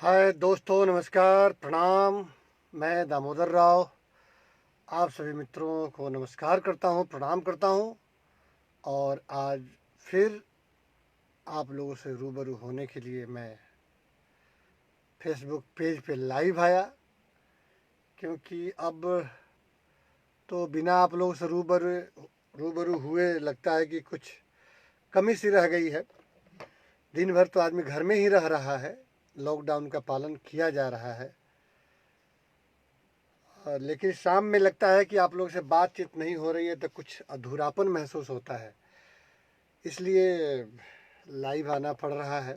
हाय दोस्तों, नमस्कार, प्रणाम। मैं दामोदर राव आप सभी मित्रों को नमस्कार करता हूँ, प्रणाम करता हूँ। और आज फिर आप लोगों से रूबरू होने के लिए मैं फेसबुक पेज पे लाइव आया, क्योंकि अब तो बिना आप लोगों से रूबरू रूबरू हुए लगता है कि कुछ कमी सी रह गई है। दिन भर तो आदमी घर में ही रह रहा है, लॉकडाउन का पालन किया जा रहा है। लेकिन शाम में लगता है कि आप लोग से बातचीत नहीं हो रही है तो कुछ अधूरापन महसूस होता है, इसलिए लाइव आना पड़ रहा है।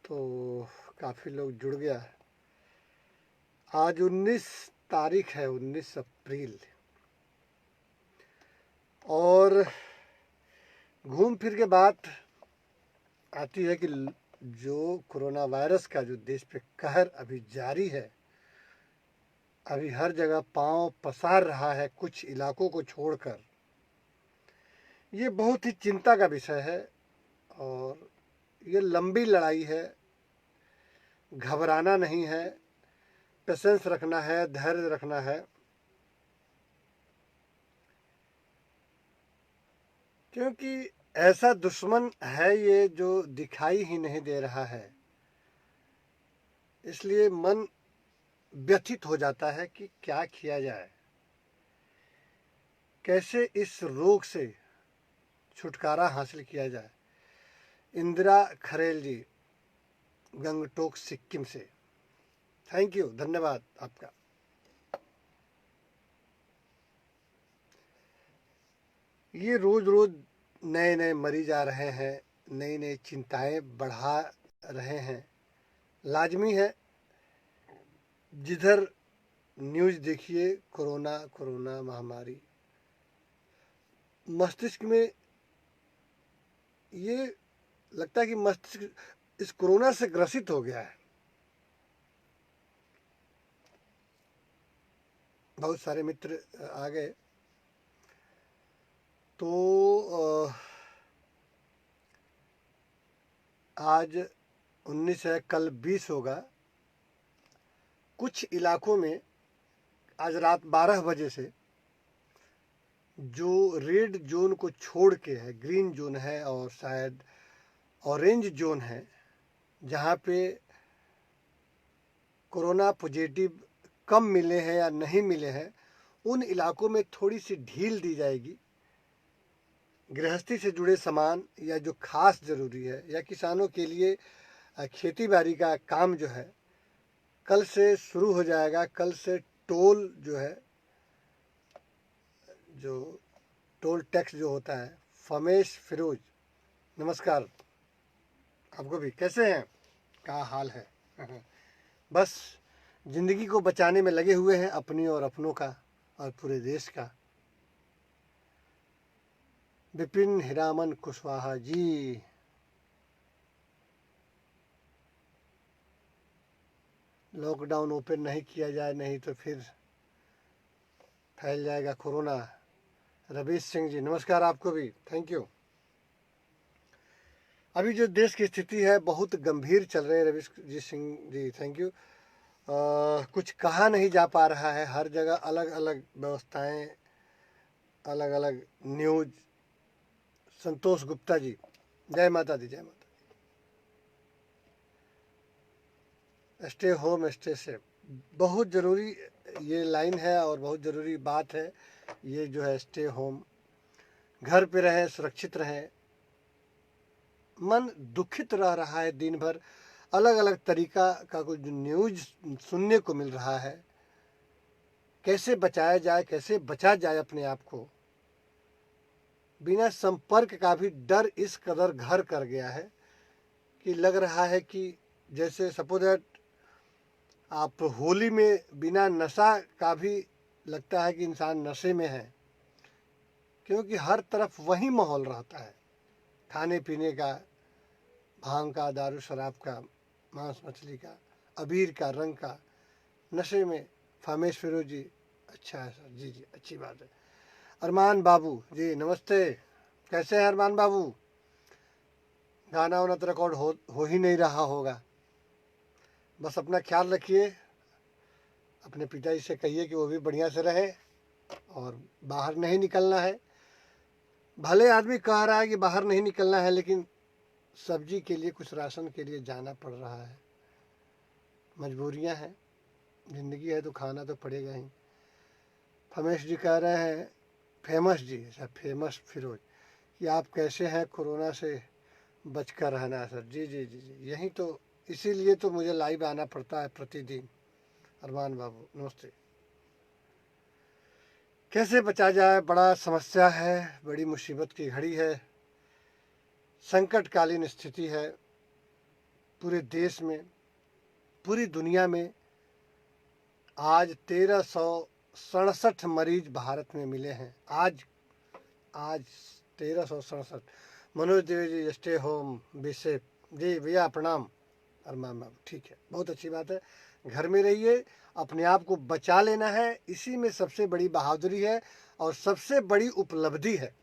तो काफ़ी लोग जुड़ गया। आज 19 तारीख है, 19 अप्रैल। और घूम फिर के बात आती है कि जो कोरोना वायरस का जो देश पे कहर अभी जारी है, अभी हर जगह पांव पसार रहा है कुछ इलाकों को छोड़कर, ये बहुत ही चिंता का विषय है। और ये लंबी लड़ाई है, घबराना नहीं है, पेशेंस रखना है, धैर्य रखना है। क्योंकि ऐसा दुश्मन है ये जो दिखाई ही नहीं दे रहा है, इसलिए मन व्यथित हो जाता है कि क्या किया जाए, कैसे इस रोग से छुटकारा हासिल किया जाए। इंदिरा खरेल जी, गंगटोक सिक्किम से, थैंक यू, धन्यवाद आपका। ये रोज रोज नए नए मरीज आ रहे हैं, नई नई चिंताएं बढ़ा रहे हैं। लाजमी है, जिधर न्यूज़ देखिए कोरोना कोरोना महामारी, मस्तिष्क में ये लगता है कि मस्तिष्क इस कोरोना से ग्रसित हो गया है। बहुत सारे मित्र आ गए। तो आज 19 है, कल 20 होगा। कुछ इलाकों में आज रात 12 बजे से जो रेड जोन को छोड़ के है, ग्रीन जोन है और शायद ऑरेंज जोन है, जहाँ पे कोरोना पॉजिटिव कम मिले हैं या नहीं मिले हैं, उन इलाकों में थोड़ी सी ढील दी जाएगी। गृहस्थी से जुड़े सामान या जो खास ज़रूरी है, या किसानों के लिए खेती बाड़ी का काम जो है, कल से शुरू हो जाएगा। कल से टोल जो है, जो टोल टैक्स जो होता है, फमेश फिरोज, नमस्कार आपको भी। कैसे हैं, क्या हाल है? बस ज़िंदगी को बचाने में लगे हुए हैं, अपनी और अपनों का और पूरे देश का। विपिन हिरामन कुशवाहा जी, लॉकडाउन ओपन नहीं किया जाए, नहीं तो फिर फैल जाएगा कोरोना। रवीश सिंह जी, नमस्कार आपको भी, थैंक यू। अभी जो देश की स्थिति है बहुत गंभीर चल रही है। रवीश जी सिंह जी, थैंक यू। कुछ कहा नहीं जा पा रहा है, हर जगह अलग अलग व्यवस्थाएं, अलग अलग न्यूज। संतोष गुप्ता जी, जय माता दी, जय माता दी। स्टे होम स्टे सेफ, बहुत ज़रूरी ये लाइन है और बहुत ज़रूरी बात है ये जो है, स्टे होम, घर पे रहें, सुरक्षित रहें। मन दुखित रह रहा है दिन भर, अलग अलग तरीका का कुछ न्यूज सुनने को मिल रहा है। कैसे बचाया जाए, कैसे बचा जाए अपने आप को। बिना संपर्क का भी डर इस कदर घर कर गया है कि लग रहा है कि जैसे सपोज दैट आप होली में बिना नशा का भी लगता है कि इंसान नशे में है, क्योंकि हर तरफ वही माहौल रहता है, खाने पीने का, भांग का, दारू शराब का, मांस मछली का, अबीर का, रंग का, नशे में। फामेश फिरोज जी, अच्छा है सर, जी जी, अच्छी बात है। अरमान बाबू जी, नमस्ते, कैसे हैं अरमान बाबू? गाना वाना तो रिकॉर्ड हो ही नहीं रहा होगा। बस अपना ख्याल रखिए, अपने पिताजी से कहिए कि वो भी बढ़िया से रहे और बाहर नहीं निकलना है। भले आदमी कह रहा है कि बाहर नहीं निकलना है, लेकिन सब्जी के लिए, कुछ राशन के लिए जाना पड़ रहा है। मजबूरियां हैं, ज़िंदगी है तो खाना तो पड़ेगा ही। फमेश जी कह रहे हैं, फेमस जी, सर फेमस फिरोज, कि आप कैसे हैं, कोरोना से बचकर रहना सर। जी जी जी जी, यही तो, इसीलिए तो मुझे लाइव आना पड़ता है प्रतिदिन। अरमान बाबू नमस्ते। कैसे बचा जाए, बड़ा समस्या है, बड़ी मुसीबत की घड़ी है, संकटकालीन स्थिति है पूरे देश में, पूरी दुनिया में। आज 1367 मरीज भारत में मिले हैं। आज आज 1367। मनोज देवी जी स्टे होम बी सेफ। जी भैया प्रणाम। अरमान बाबू ठीक है, बहुत अच्छी बात है। घर में रहिए, अपने आप को बचा लेना है, इसी में सबसे बड़ी बहादुरी है और सबसे बड़ी उपलब्धि है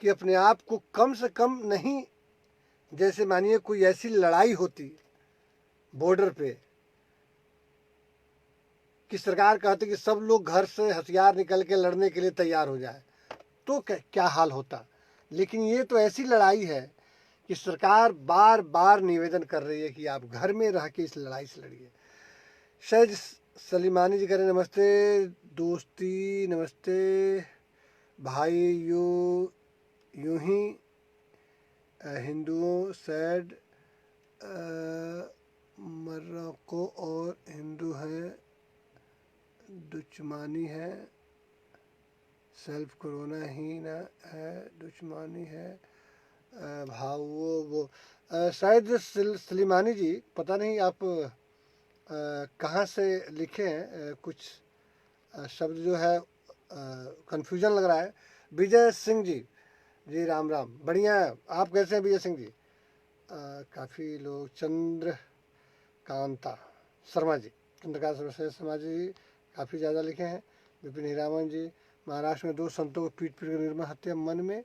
कि अपने आप को कम से कम नहीं, जैसे मानिए कोई ऐसी लड़ाई होती बॉर्डर पे कि सरकार कहती कि सब लोग घर से हथियार निकल के लड़ने के लिए तैयार हो जाए, तो क्या हाल होता। लेकिन ये तो ऐसी लड़ाई है कि सरकार बार बार निवेदन कर रही है कि आप घर में रह के इस लड़ाई से लड़िए। शहज सलीमानी जी कह रहे नमस्ते दोस्ती, नमस्ते भाई। यूं ही हिंदुओं सैड मर्रोको और हिंदू हैं, दुश्मनी है, सेल्फ कोरोना ही ना है, दुश्मनी है भाव। वो शायद सलीमानी जी, पता नहीं आप कहाँ से लिखे हैं, कुछ शब्द जो है कंफ्यूजन लग रहा है। विजय सिंह जी, जी राम राम, बढ़िया। आप कैसे हैं विजय सिंह जी? काफ़ी लोग, चंद्रकांता शर्मा जी, चंद्रकांत शर्मा जी काफ़ी ज़्यादा लिखे हैं। विपिन हीरामन जी, महाराष्ट्र में 2 संतों को पीट पीट कर निर्मम हत्या मन में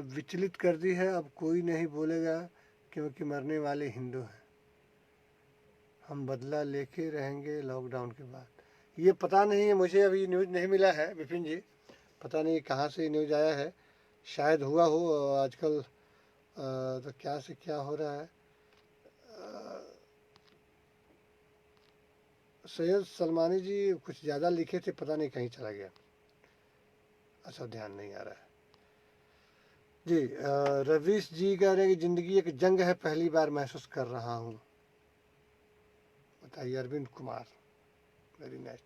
विचलित कर दी है, अब कोई नहीं बोलेगा क्योंकि मरने वाले हिंदू हैं, हम बदला लेके रहेंगे लॉकडाउन के बाद। ये पता नहीं है, मुझे अभी न्यूज़ नहीं मिला है विपिन जी, पता नहीं कहाँ से न्यूज़ आया है, शायद हुआ हो। आजकल तो क्या से क्या हो रहा है। सैयद सलमानी जी कुछ ज़्यादा लिखे थे, पता नहीं कहीं चला गया, अच्छा ध्यान नहीं आ रहा है जी। रवीश जी कह रहे हैं कि ज़िंदगी एक जंग है, पहली बार महसूस कर रहा हूँ। बताइए अरविंद कुमार, वेरी नाइस।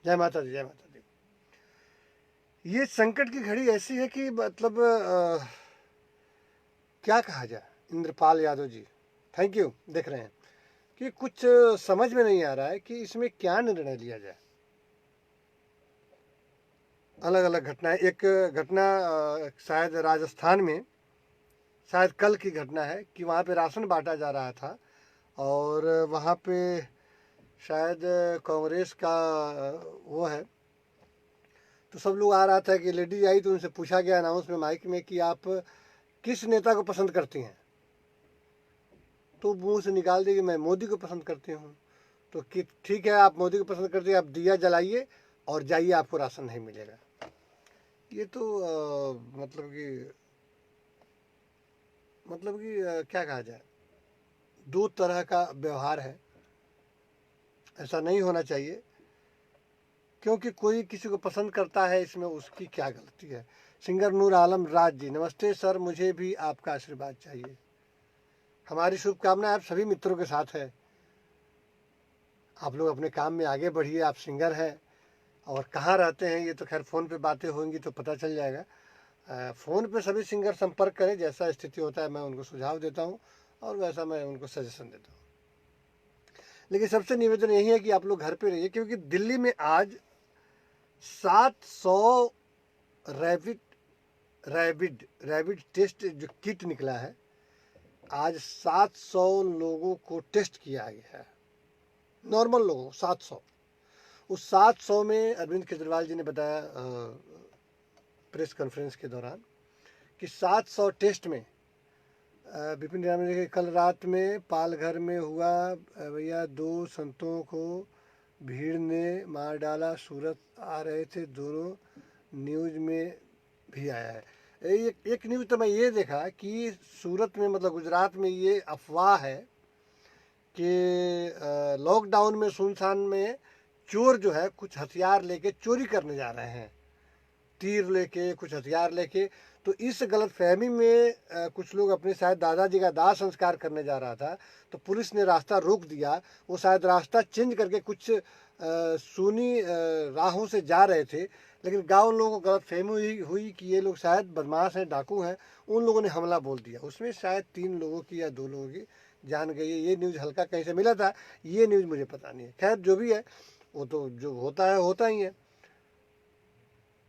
जय माता दी, जय माता दी। ये संकट की घड़ी ऐसी है कि मतलब क्या कहा जाए। इंद्रपाल यादव जी थैंक यू, देख रहे हैं कि कुछ समझ में नहीं आ रहा है कि इसमें क्या निर्णय लिया जाए। अलग अलग घटनाएं, एक घटना शायद राजस्थान में, शायद कल की घटना है कि वहाँ पे राशन बांटा जा रहा था और वहाँ पे शायद कांग्रेस का वो है, तो सब लोग आ रहा था कि लेडीज आई तो उनसे पूछा गया अनाउंस में माइक में कि आप किस नेता को पसंद करती हैं, तो मुंह से निकाल दी कि मैं मोदी को पसंद करती हूँ। तो कि ठीक है, आप मोदी को पसंद करते हैं, आप दिया जलाइए और जाइए, आपको राशन नहीं मिलेगा। ये तो मतलब कि क्या कहा जाए, 2 तरह का व्यवहार है, ऐसा नहीं होना चाहिए। क्योंकि कोई किसी को पसंद करता है, इसमें उसकी क्या गलती है। सिंगर नूर आलम राज जी नमस्ते सर, मुझे भी आपका आशीर्वाद चाहिए। हमारी शुभकामनाएं आप सभी मित्रों के साथ है। आप लोग अपने काम में आगे बढ़िए, आप सिंगर हैं और कहाँ रहते हैं ये तो खैर फ़ोन पे बातें होंगी तो पता चल जाएगा। फ़ोन पे सभी सिंगर संपर्क करें, जैसा स्थिति होता है मैं उनको सुझाव देता हूँ और वैसा मैं उनको सजेशन देता हूँ। लेकिन सबसे निवेदन यही है कि आप लोग घर पे रहिए, क्योंकि दिल्ली में आज 700 रैबिड रैबिड टेस्ट जो किट निकला है, आज 700 लोगों को टेस्ट किया गया है, नॉर्मल लोगों को 700। उस 700 में अरविंद केजरीवाल जी ने बताया प्रेस कॉन्फ्रेंस के दौरान कि 700 टेस्ट में विपिन राम ने कल रात में पालघर में हुआ भैया, 2 संतों को भीड़ ने मार डाला, सूरत आ रहे थे दोनों, न्यूज़ में भी आया है। एक न्यूज़ तो मैं ये देखा कि सूरत में मतलब गुजरात में ये अफवाह है कि लॉकडाउन में सुनसान में चोर जो है कुछ हथियार लेके चोरी करने जा रहे हैं, तीर लेके कुछ हथियार लेके। तो इस गलत फहमी में कुछ लोग अपने शायद दादाजी का दाह संस्कार करने जा रहा था, तो पुलिस ने रास्ता रोक दिया। वो शायद रास्ता चेंज करके कुछ सूनी राहों से जा रहे थे, लेकिन गांव लोगों को गलत फहमी हुई कि ये लोग शायद बदमाश हैं, डाकू हैं। उन लोगों ने हमला बोल दिया, उसमें शायद 3 लोगों की या 2 लोगों की जान गई है। ये न्यूज़ हल्का कहीं से मिला था, ये न्यूज़ मुझे पता नहीं है। खैर जो भी है, वो तो जो होता है होता ही है।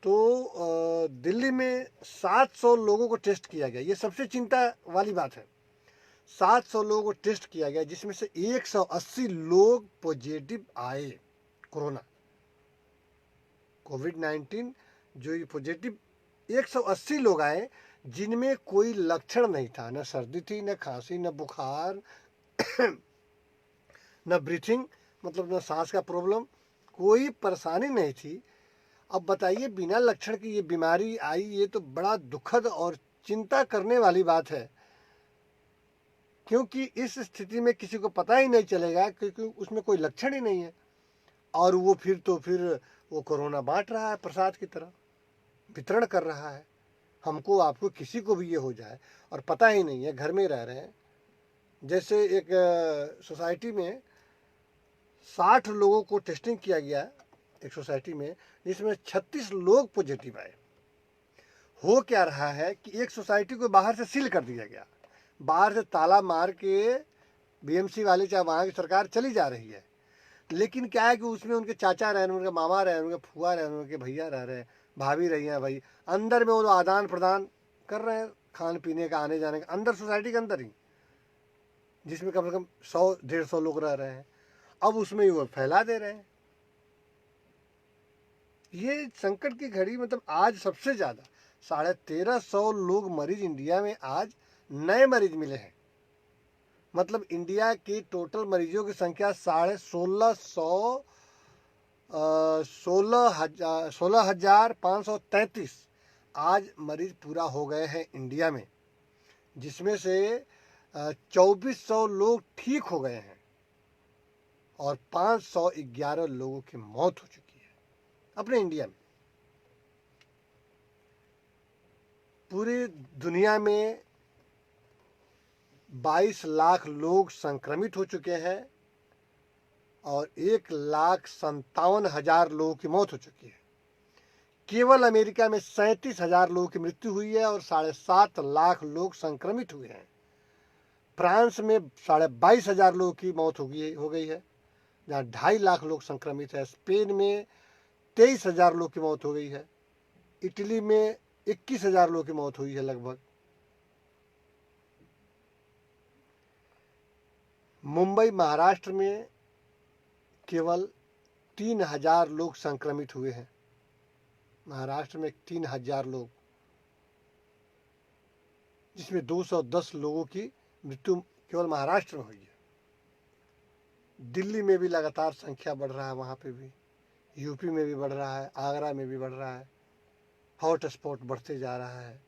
तो दिल्ली में 700 लोगों को टेस्ट किया गया, ये सबसे चिंता वाली बात है। 700 लोगों को टेस्ट किया गया, जिसमें से 180 लोग पॉजिटिव आए कोरोना कोविड-19 जो ये पॉजिटिव 180 लोग आए, जिनमें कोई लक्षण नहीं था, न सर्दी थी, न खांसी, न बुखार, न ब्रीथिंग मतलब न सांस का प्रॉब्लम, कोई परेशानी नहीं थी। अब बताइए, बिना लक्षण की ये बीमारी आई, ये तो बड़ा दुखद और चिंता करने वाली बात है, क्योंकि इस स्थिति में किसी को पता ही नहीं चलेगा क्योंकि उसमें कोई लक्षण ही नहीं है, और वो फिर वो कोरोना बांट रहा है, प्रसाद की तरह वितरण कर रहा है। हमको आपको किसी को भी ये हो जाए और पता ही नहीं है, घर में रह रहे हैं। जैसे एक सोसाइटी में 60 लोगों को टेस्टिंग किया गया एक सोसाइटी में, जिसमें 36 लोग पॉजिटिव आए। हो क्या रहा है कि एक सोसाइटी को बाहर से सील कर दिया गया, बाहर से ताला मार के बीएमसी वाले चाहे वहाँ की सरकार चली जा रही है, लेकिन क्या है कि उसमें उनके चाचा रह रहे हैं, उनके मामा रह रहे हैं, उनके फुआ रह रहे हैं, उनके भैया रह रहे हैं, भाभी रही हैं भाई, अंदर में वो आदान प्रदान कर रहे हैं, खाने पीने का, आने जाने का, अंदर सोसाइटी के अंदर ही, जिसमें कम से कम 100-150 लोग रह रहे हैं। अब उसमें वो फैला दे रहे हैं। ये संकट की घड़ी, मतलब आज सबसे ज़्यादा 1350 लोग मरीज इंडिया में आज नए मरीज मिले हैं। मतलब इंडिया के टोटल मरीजों की संख्या 16,533 16,533 आज मरीज पूरा हो गए हैं इंडिया में, जिसमें से 2400 लोग ठीक हो गए हैं और 511 लोगों की मौत हो चुकी है अपने इंडिया में। पूरी दुनिया में 22 लाख लोग संक्रमित हो चुके हैं और 1,57,000 लोगों की मौत हो चुकी है। केवल अमेरिका में 37,000 लोगों की मृत्यु हुई है और 7.5 लाख लोग संक्रमित हुए हैं। फ्रांस में 22,500 लोगों की मौत हो गई है, जहाँ 2.5 लाख लोग संक्रमित है। स्पेन में 23,000 लोग की मौत हो गई है। इटली में 21,000 लोगों की मौत हुई है लगभग। मुंबई महाराष्ट्र में केवल 3,000 लोग संक्रमित हुए हैं। महाराष्ट्र में 3,000 लोग, जिसमें 210 लोगों की मृत्यु केवल महाराष्ट्र में हुई है। दिल्ली में भी लगातार संख्या बढ़ रहा है, वहाँ पे भी, यूपी में भी बढ़ रहा है, आगरा में भी बढ़ रहा है, हॉट स्पॉट बढ़ते जा रहा है।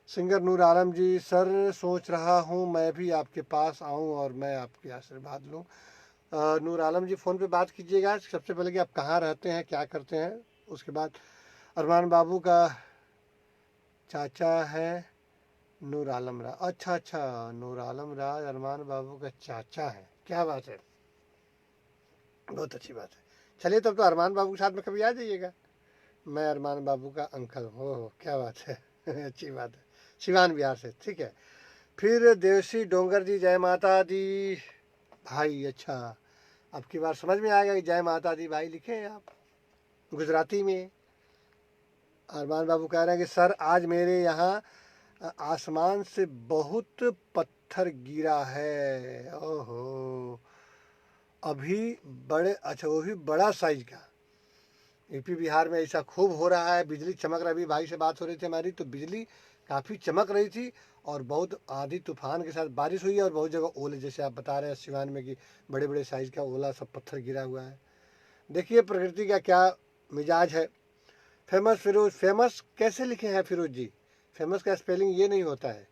सिंगर नूर आलम जी, सर सोच रहा हूँ मैं भी आपके पास आऊँ और मैं आपके आशीर्वाद लूँ। नूर आलम जी फ़ोन पे बात कीजिएगा। सबसे पहले कि आप कहाँ रहते हैं, क्या करते हैं, उसके बाद अरमान बाबू का चाचा है नूर आलम राज। अच्छा, नूर आलम राज अरमान बाबू का चाचा है, क्या बात है, बहुत अच्छी बात है। चलिए तब तो अरमान बाबू के साथ में कभी आ जाइएगा। मैं अरमान बाबू का अंकल हूँ। ओह क्या बात है अच्छी बात है, सिवान बिहार से, ठीक है। फिर देवसी डोंगर जी, जय माता दी भाई। अच्छा, अब की बार समझ में आ गया कि जय माता दी भाई लिखे हैं आप गुजराती में। अरमान बाबू कह रहे हैं कि सर आज मेरे यहाँ आसमान से बहुत पत्थर गिरा है। ओहो, अभी बड़े, अच्छा वो भी बड़ा साइज का। यूपी बिहार में ऐसा खूब हो रहा है, बिजली चमक रही। भाई से बात हो रही थी हमारी, तो बिजली काफ़ी चमक रही थी और बहुत आंधी तूफान के साथ बारिश हुई है और बहुत जगह ओले, जैसे आप बता रहे हैं सिवान में कि बड़े बड़े साइज़ का ओला, सब पत्थर गिरा हुआ है। देखिए प्रकृति का क्या मिजाज है। फेमस फिरोज, फेमस कैसे लिखे हैं फिरोज जी? फेमस का स्पेलिंग ये नहीं होता है,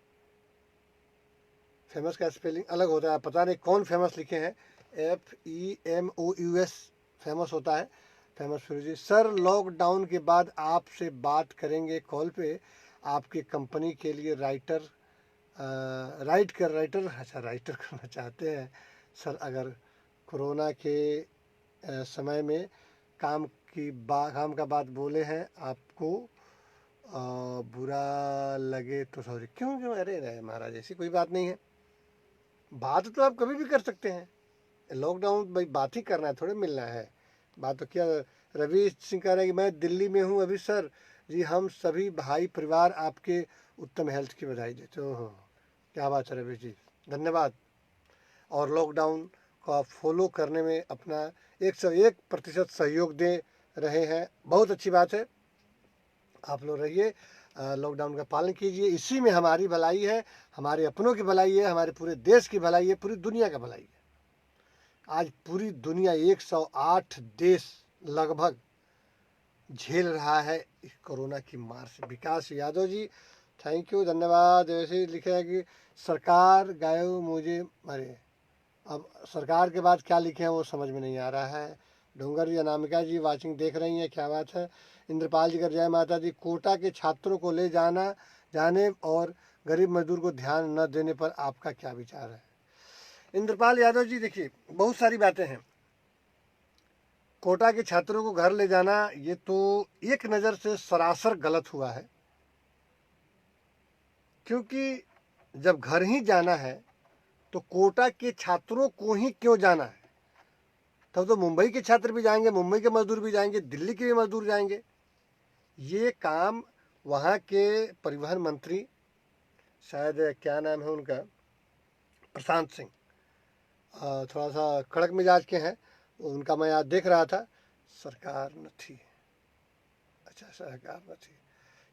फेमस का स्पेलिंग अलग होता है। पता नहीं कौन फेमस लिखे हैं, FEMOUS फेमस होता है। फेमस फिरोज जी, सर लॉकडाउन के बाद आपसे बात करेंगे कॉल पे। आपकी कंपनी के लिए राइटर अच्छा राइटर करना चाहते हैं सर। अगर कोरोना के समय में काम का बात बोले हैं आपको बुरा लगे तो सॉरी। क्यों क्यों, अरे रहे महाराज, ऐसी कोई बात नहीं है। बात तो आप कभी भी कर सकते हैं। लॉकडाउन भाई बात ही करना है, थोड़े मिलना है। बात तो क्या, रवि सिंह कह रहे हैं कि मैं दिल्ली में हूँ अभी सर जी। हम सभी भाई परिवार आपके उत्तम हेल्थ की बधाई देते हो। क्या बात है रवि जी, धन्यवाद। और लॉकडाउन का फॉलो करने में अपना 101% सहयोग दे रहे हैं, बहुत अच्छी बात है। आप लोग रहिए, लॉकडाउन का पालन कीजिए, इसी में हमारी भलाई है, हमारे अपनों की भलाई है, हमारे पूरे देश की भलाई है, पूरी दुनिया का भलाई है। आज पूरी दुनिया 108 देश लगभग झेल रहा है इस कोरोना की मार से। विकास यादव जी थैंक यू, धन्यवाद। ऐसे लिखे है कि सरकार गायो मुझे, अरे अब सरकार के बाद क्या लिखे हैं वो समझ में नहीं आ रहा है। डोंगर जी, अनामिका जी वाचिंग देख रही हैं, क्या बात है। इंद्रपाल जी का जय माता दी। कोटा के छात्रों को ले जाने और गरीब मजदूर को ध्यान न देने पर आपका क्या विचार है? इंद्रपाल यादव जी देखिए, बहुत सारी बातें हैं। कोटा के छात्रों को घर ले जाना ये तो एक नज़र से सरासर गलत हुआ है, क्योंकि जब घर ही जाना है तो कोटा के छात्रों को ही क्यों जाना है? तब तो मुंबई के छात्र भी जाएंगे, मुंबई के मजदूर भी जाएंगे, दिल्ली के भी मजदूर जाएंगे। ये काम वहाँ के परिवहन मंत्री, शायद क्या नाम है उनका, प्रशांत सिंह, थोड़ा सा कड़क मिजाज के हैं। उनका मैं आज देख रहा था। सरकार न थी, अच्छा सरकार न थी।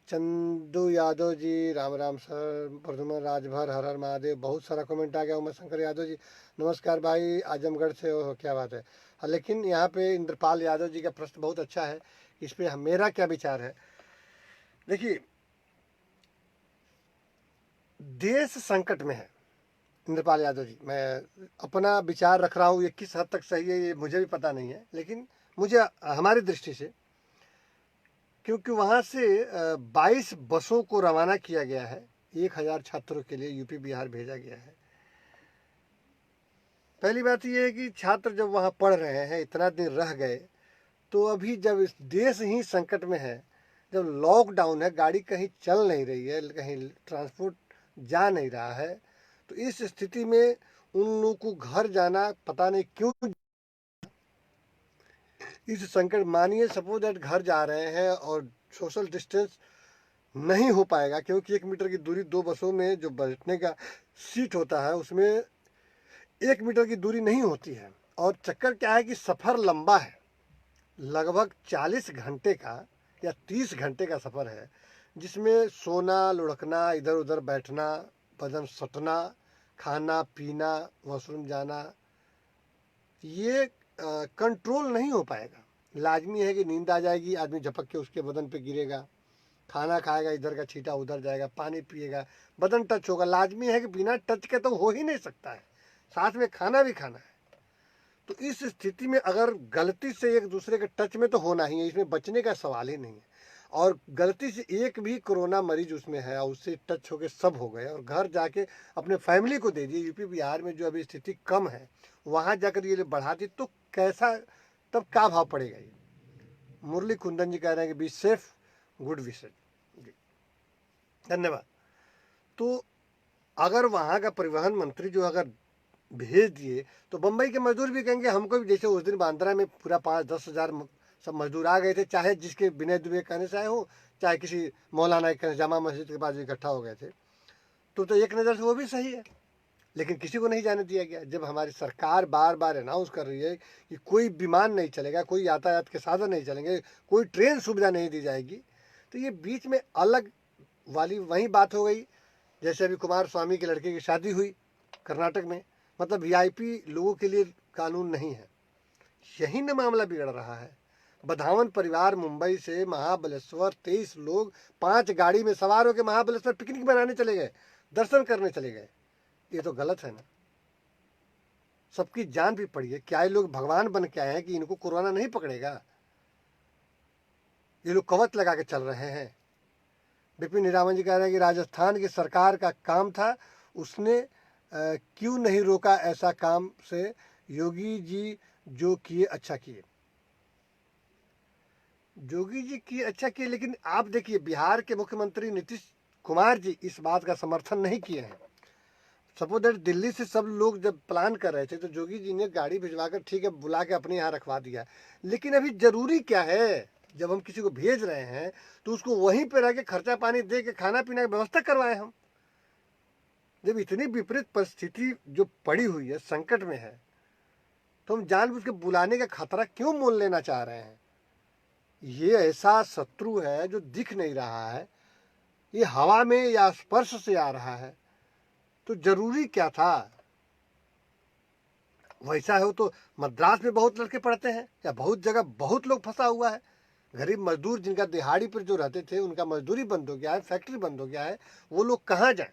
चंदू यादव जी, राम राम सर। प्रधुमन राजभर, हर हर महादेव। बहुत सारा कमेंट आ गया। उमा शंकर यादव जी नमस्कार भाई, आजमगढ़ से हो, क्या बात है। हाँ, लेकिन यहाँ पे इंद्रपाल यादव जी का प्रश्न बहुत अच्छा है, इस पर मेरा क्या विचार है। देखिए, देश संकट में है। इंद्रपाल यादव जी, मैं अपना विचार रख रहा हूँ, ये किस हद तक सही है ये मुझे भी पता नहीं है, लेकिन मुझे हमारी दृष्टि से, क्योंकि वहाँ से 22 बसों को रवाना किया गया है, 1000 छात्रों के लिए यूपी बिहार भेजा गया है। पहली बात यह है कि छात्र जब वहाँ पढ़ रहे हैं, इतना दिन रह गए, तो अभी जब इस देश ही संकट में है, जब लॉकडाउन है, गाड़ी कहीं चल नहीं रही है, कहीं ट्रांसपोर्ट जा नहीं रहा है, तो इस स्थिति में उन लोगों को घर जाना पता नहीं क्यों। इस संकट, मानिए सपोज दैट घर जा रहे हैं और सोशल डिस्टेंस नहीं हो पाएगा, क्योंकि 1 मीटर की दूरी, 2 बसों में जो बैठने का सीट होता है उसमें 1 मीटर की दूरी नहीं होती है। और चक्कर क्या है कि सफ़र लंबा है, लगभग 40 घंटे का या 30 घंटे का सफ़र है, जिसमें सोना, लुढ़कना, इधर उधर बैठना, बदन सटना, खाना पीना, वॉशरूम जाना, ये कंट्रोल नहीं हो पाएगा। लाजमी है कि नींद आ जाएगी, आदमी झपक के उसके बदन पे गिरेगा, खाना खाएगा, इधर का छींटा उधर जाएगा, पानी पिएगा, बदन टच होगा। लाजमी है कि बिना टच के तो हो ही नहीं सकता है, साथ में खाना भी खाना है। तो इस स्थिति में अगर गलती से एक दूसरे के टच में तो होना ही है, इसमें बचने का सवाल ही नहीं है। और गलती से एक भी कोरोना मरीज उसमें है और उससे टच होके सब हो गए और घर जाके अपने फैमिली को दे दिए। यूपी बिहार में जो अभी स्थिति कम है, वहाँ जाकर ये बढ़ा दी तो कैसा, तब क्या भाव पड़ेगा ये। मुरली कुंदन जी कह रहे हैं कि बी सेफ, गुड विशेष जी, धन्यवाद। तो अगर वहाँ का परिवहन मंत्री जो अगर भेज दिए तो बम्बई के मजदूर भी कहेंगे हमको भी, जैसे उस दिन बांद्रा में पूरा 5-10 हज़ार सब मजदूर आ गए थे, चाहे जिसके विनय दुबे कहने से आए हो, चाहे किसी मौलाना के जामा मस्जिद के पास इकट्ठा हो गए थे, तो एक नज़र से वो भी सही है। लेकिन किसी को नहीं जाने दिया गया। जब हमारी सरकार बार बार अनाउंस कर रही है कि कोई विमान नहीं चलेगा, कोई यातायात के साधन नहीं चलेंगे, कोई ट्रेन सुविधा नहीं दी जाएगी, तो ये बीच में अलग वाली वही बात हो गई। जैसे अभी कुमार स्वामी के लड़के की शादी हुई कर्नाटक में, मतलब वीआईपी लोगों के लिए कानून नहीं है। यही न मामला बिगड़ रहा है। बधावन परिवार मुंबई से महाबलेश्वर 23 लोग 5 गाड़ी में सवार होकर महाबलेश्वर पिकनिक मनाने चले गए, दर्शन करने चले गए। ये तो गलत है ना। सबकी जान भी पड़ी है। क्या ये लोग भगवान बन के आए हैं कि इनको कोरोना नहीं पकड़ेगा? ये लोग कवच लगा के चल रहे हैं। विपिन हीरामन जी कह रहे हैं कि राजस्थान की सरकार का काम था, उसने क्यों नहीं रोका ऐसा काम से? योगी जी जो किए अच्छा किए। योगी जी किए अच्छा किए, लेकिन आप देखिए बिहार के मुख्यमंत्री नीतीश कुमार जी इस बात का समर्थन नहीं किए हैं। सपोज दैट दिल्ली से सब लोग जब प्लान कर रहे थे तो योगी जी ने गाड़ी भिजवाकर ठीक है बुला के अपने यहाँ रखवा दिया। लेकिन अभी जरूरी क्या है? जब हम किसी को भेज रहे हैं तो उसको वहीं पर रह के खर्चा पानी दे के खाना पीना की व्यवस्था करवाएं हम। जब इतनी विपरीत परिस्थिति जो पड़ी हुई है, संकट में है, तो हम जानबूझ के बुलाने का खतरा क्यों मोल लेना चाह रहे हैं? ये ऐसा शत्रु है जो दिख नहीं रहा है, ये हवा में या स्पर्श से आ रहा है, तो जरूरी क्या था? वैसा हो तो मद्रास में बहुत लड़के पढ़ते हैं, या बहुत जगह बहुत लोग फंसा हुआ है। गरीब मजदूर जिनका दिहाड़ी पर जो रहते थे उनका मजदूरी बंद हो गया है, फैक्ट्री बंद हो गया है, वो लोग कहाँ जाएं?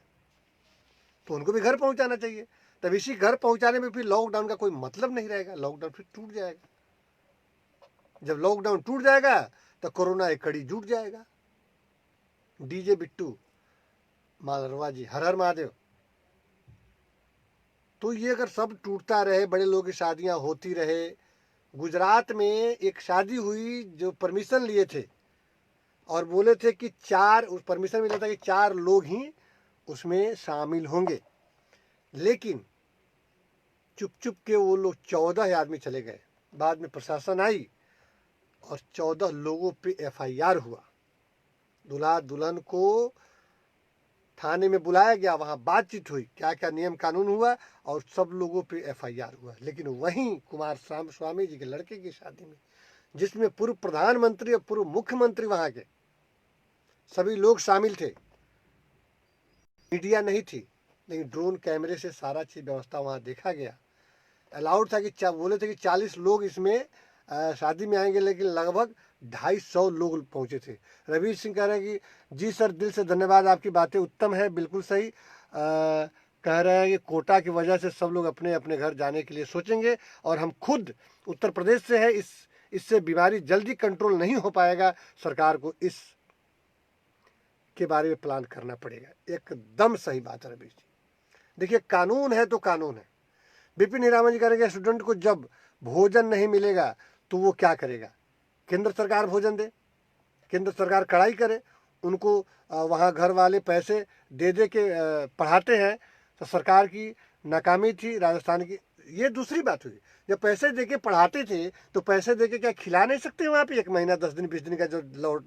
तो उनको भी घर पहुंचाना चाहिए। तब इसी घर पहुंचाने में फिर लॉकडाउन का कोई मतलब नहीं रहेगा। लॉकडाउन फिर टूट जाएगा। जब लॉकडाउन टूट जाएगा तो कोरोना एक कड़ी जुट जाएगा। डीजे बिट्टू मालरवा जी, हर हर महादेव। तो ये अगर सब टूटता रहे, बड़े लोगों की शादियां होती रहे। गुजरात में एक शादी हुई जो परमिशन लिए थे और बोले थे कि उस परमिशन मिला था कि 4 लोग ही उसमें शामिल होंगे, लेकिन चुप चुप के वो लोग 14 आदमी चले गए। बाद में प्रशासन आई और 14 लोगों पे एफआईआर हुआ। दूल्हा दुल्हन को थाने में बुलाया गया, वहां बातचीत हुई, क्या क्या नियम कानून हुआ और सब लोगों पे एफआईआर हुआ। लेकिन वहीं कुमार स्वामी जी के लड़के की शादी में, जिसमें पूर्व प्रधानमंत्री और पूर्व मुख्यमंत्री वहां के सभी लोग शामिल थे, मीडिया नहीं थी, लेकिन ड्रोन कैमरे से सारा चीज व्यवस्था वहां देखा गया। अलाउड था कि बोले थे कि 40 लोग इसमें शादी में आएंगे, लेकिन लगभग 250 लोग पहुंचे थे। रवीश सिंह कह रहे हैं कि जी सर, दिल से धन्यवाद, आपकी बातें उत्तम है, बिल्कुल सही। कह रहे हैं कि कोटा की वजह से सब लोग अपने अपने घर जाने के लिए सोचेंगे, और हम खुद उत्तर प्रदेश से है, इससे बीमारी जल्दी कंट्रोल नहीं हो पाएगा। सरकार को इस के बारे में प्लान करना पड़ेगा। एकदम सही बात है रवीश जी। देखिए, कानून है तो कानून है। विपिन हीरामन जी करेंगे स्टूडेंट को जब भोजन नहीं मिलेगा तो वो क्या करेगा? केंद्र सरकार भोजन दे, केंद्र सरकार कड़ाई करे, उनको वहाँ घर वाले पैसे दे दे के पढ़ाते हैं। तो सरकार की नाकामी थी राजस्थान की। ये दूसरी बात हुई, जब पैसे दे के पढ़ाते थे तो पैसे दे के क्या खिला नहीं सकते? वहाँ पे 1 महीना 10 दिन 20 दिन का जो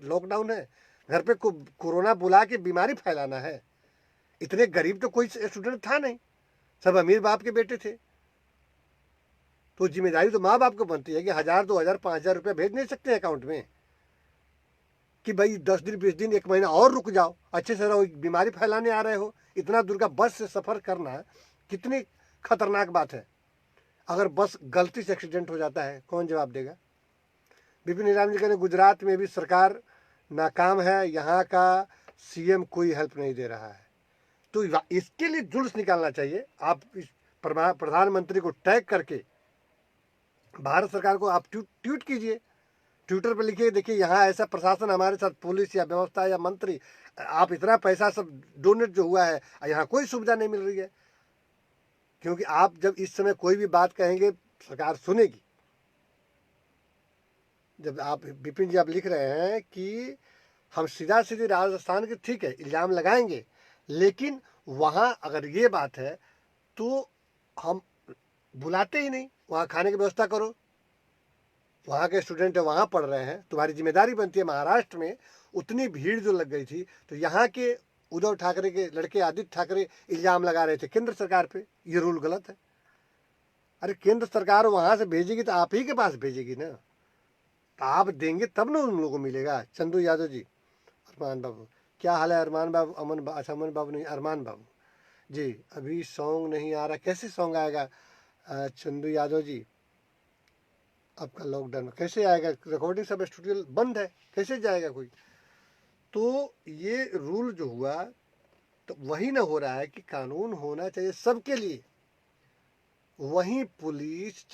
लॉकडाउन है, घर पे कोरोना बुला के बीमारी फैलाना है। इतने गरीब तो कोई स्टूडेंट था नहीं, सब अमीर बाप के बेटे थे। तो जिम्मेदारी तो माँ बाप को बनती है कि 1000 2000 5000 रुपया भेज नहीं सकते अकाउंट में कि भाई 10 दिन 20 दिन 1 महीना और रुक जाओ, अच्छे से रहो, बीमारी फैलाने आ रहे हो। इतना दूर का बस से सफर करना कितनी खतरनाक बात है। अगर बस गलती से एक्सीडेंट हो जाता है, कौन जवाब देगा? विपिन हीरामन जी कहते गुजरात में भी सरकार नाकाम है, यहाँ का सीएम कोई हेल्प नहीं दे रहा है। तो इसके लिए जुलूस निकालना चाहिए। आप इस प्रधानमंत्री को टैग करके भारत सरकार को आप ट्वीट कीजिए, ट्विटर पर लिखिए, देखिए यहाँ ऐसा प्रशासन हमारे साथ, पुलिस या व्यवस्था या मंत्री, आप इतना पैसा सब डोनेट जो हुआ है, यहाँ कोई सुविधा नहीं मिल रही है। क्योंकि आप जब इस समय कोई भी बात कहेंगे सरकार सुनेगी। जब आप विपिन जी आप लिख रहे हैं कि हम सीधा सीधे राजस्थान के, ठीक है, इल्ज़ाम लगाएंगे, लेकिन वहाँ अगर ये बात है तो हम बुलाते ही नहीं। वहाँ खाने की व्यवस्था करो, वहाँ के स्टूडेंट है, वहाँ पढ़ रहे हैं, तुम्हारी जिम्मेदारी बनती है। महाराष्ट्र में उतनी भीड़ जो लग गई थी, तो यहाँ के उद्धव ठाकरे के लड़के आदित्य ठाकरे इल्जाम लगा रहे थे केंद्र सरकार पे, ये रूल गलत है। अरे केंद्र सरकार वहां से भेजेगी तो आप ही के पास भेजेगी ना, तो आप देंगे तब ना उन लोगों को मिलेगा। चंदू यादव जी, अरमान बाबू, क्या हाल है अरमान बाबू? अच्छा अमन बाबू नहीं, अरमान बाबू जी। अभी सॉन्ग नहीं आ रहा, कैसे सॉन्ग आएगा चंदू यादव जी? आपका लॉकडाउन कैसे आएगा? रिकॉर्डिंग सब स्टूडियो बंद है, कैसे जाएगा कोई? तो ये रूल जो हुआ तो वही ना हो रहा है कि कानून होना चाहिए सबके लिए। वहीं पुलिस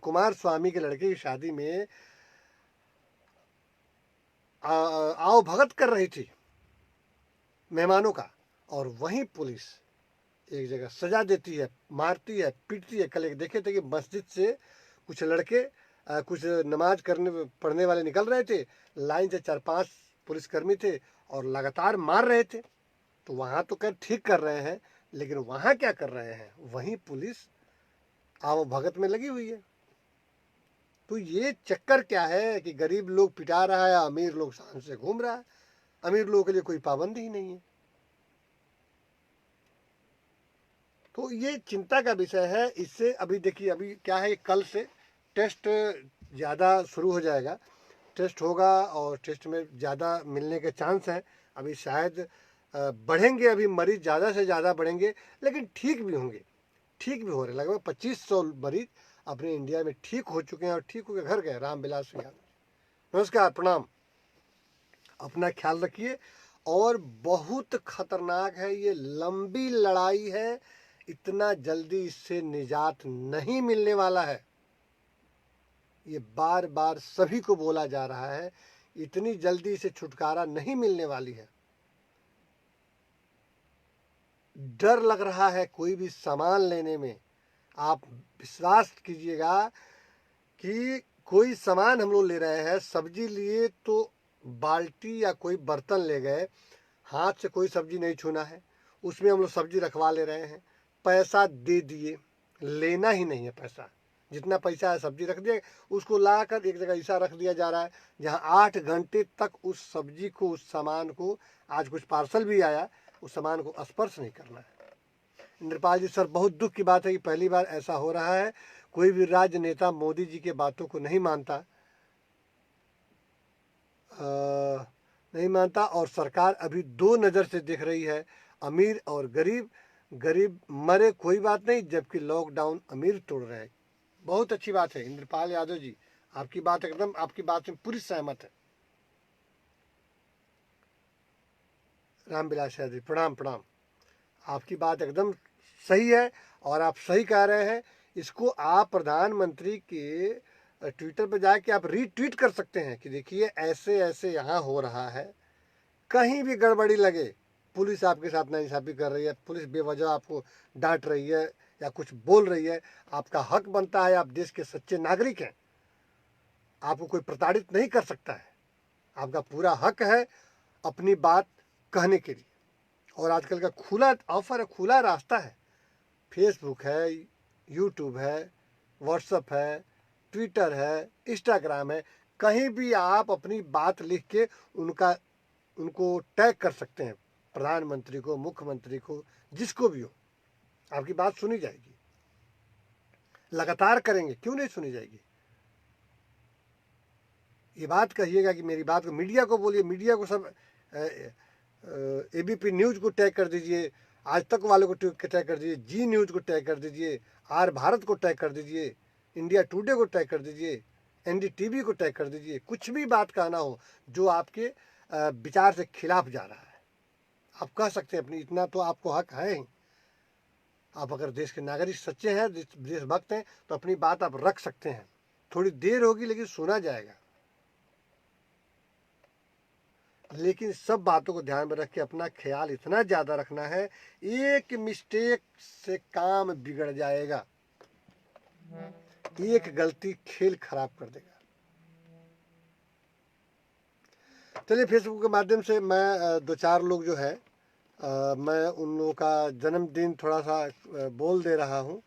कुमार स्वामी के लड़के की शादी में आओ भगत कर रही थी मेहमानों का, और वहीं पुलिस एक जगह सजा देती है, मारती है, पीटती है। कल एक देखे थे कि मस्जिद से कुछ लड़के कुछ नमाज पढ़ने वाले निकल रहे थे, लाइन से 4-5 पुलिसकर्मी थे और लगातार मार रहे थे। तो वहाँ तो कर ठीक कर रहे हैं, लेकिन वहाँ क्या कर रहे हैं? वहीं पुलिस आओ भगत में लगी हुई है। तो ये चक्कर क्या है कि गरीब लोग पिटा रहा है, अमीर लोग शान से घूम रहा है। अमीर लोगों के लिए कोई पाबंदी ही नहीं है। तो ये चिंता का विषय है। इससे अभी देखिए, अभी क्या है, कल से टेस्ट ज़्यादा शुरू हो जाएगा, टेस्ट होगा और टेस्ट में ज़्यादा मिलने के चांस हैं। अभी शायद बढ़ेंगे, अभी मरीज ज़्यादा से ज़्यादा बढ़ेंगे, लेकिन ठीक भी होंगे, ठीक भी हो रहे। लगभग 2500 मरीज अपने इंडिया में ठीक हो चुके हैं और ठीक होकर घर गए। रामविलास यादव, नमस्कार, प्रणाम। अपना ख्याल रखिए। और बहुत खतरनाक है, ये लंबी लड़ाई है, इतना जल्दी इससे निजात नहीं मिलने वाला है। ये बार बार सभी को बोला जा रहा है, इतनी जल्दी से छुटकारा नहीं मिलने वाली है। डर लग रहा है कोई भी सामान लेने में। आप विश्वास कीजिएगा कि कोई सामान हम लोग ले रहे हैं, सब्जी लिए तो बाल्टी या कोई बर्तन ले गए, हाथ से कोई सब्जी नहीं छूना है, उसमें हम लोग सब्जी रखवा ले रहे हैं, पैसा दे दिए, लेना ही नहीं है पैसा, जितना पैसा है सब्जी रख दिया, उसको लाकर एक जगह ऐसा रख दिया जा रहा है जहां 8 घंटे तक उस सब्जी को, उस सामान को, आज कुछ पार्सल भी आया, उस सामान को स्पर्श नहीं करना है। इंद्रपाल जी सर, बहुत दुख की बात है कि पहली बार ऐसा हो रहा है। कोई भी राजनेता मोदी जी के बातों को नहीं मानता, नहीं मानता, और सरकार अभी दो नज़र से देख रही है, अमीर और गरीब। गरीब मरे कोई बात नहीं, जबकि लॉकडाउन अमीर तोड़ रहे हैं। बहुत अच्छी बात है इंद्रपाल यादव जी, आपकी बात एकदम, आपकी बात से पूरी सहमत है। रामविलास यादव जी, प्रणाम प्रणाम। आपकी बात एकदम सही है और आप सही कह रहे हैं। इसको आप प्रधानमंत्री के ट्विटर पर जाके आप रीट्वीट कर सकते हैं कि देखिए ऐसे ऐसे यहाँ हो रहा है। कहीं भी गड़बड़ी लगे, पुलिस आपके साथ नाइंसाफ़ी कर रही है, पुलिस बेवजह आपको डांट रही है या कुछ बोल रही है, आपका हक बनता है, आप देश के सच्चे नागरिक हैं, आपको कोई प्रताड़ित नहीं कर सकता है, आपका पूरा हक है अपनी बात कहने के लिए। और आजकल का खुला ऑफर है, खुला रास्ता है, फेसबुक है, यूट्यूब है, व्हाट्सएप है, ट्विटर है, इंस्टाग्राम है, कहीं भी आप अपनी बात लिख के उनको टैग कर सकते हैं, प्रधानमंत्री को, मुख्यमंत्री को, जिसको भी हो, आपकी बात सुनी जाएगी। लगातार करेंगे, क्यों नहीं सुनी जाएगी? ये बात कहिएगा कि मेरी बात को मीडिया को बोलिए, मीडिया को सब एबीपी न्यूज़ को टैग कर दीजिए, आज तक वालों को टैग कर दीजिए, जी न्यूज़ को टैग कर दीजिए, आर भारत को टैग कर दीजिए, इंडिया टुडे को टैग कर दीजिए, एनडीटीवी को टैग कर दीजिए। कुछ भी बात कहना हो जो आपके विचार से खिलाफ जा रहा है, आप कह सकते हैं अपनी, इतना तो आपको हक है ही। आप अगर देश के नागरिक सच्चे हैं, देशभक्त हैं, तो अपनी बात आप रख सकते हैं। थोड़ी देर होगी लेकिन सुना जाएगा। लेकिन सब बातों को ध्यान में रख के अपना ख्याल इतना ज़्यादा रखना है, एक मिस्टेक से काम बिगड़ जाएगा, एक गलती खेल खराब कर देगा। चलिए, फेसबुक के माध्यम से मैं 2-4 लोग जो है मैं उन लोगों का जन्मदिन थोड़ा सा बोल दे रहा हूँ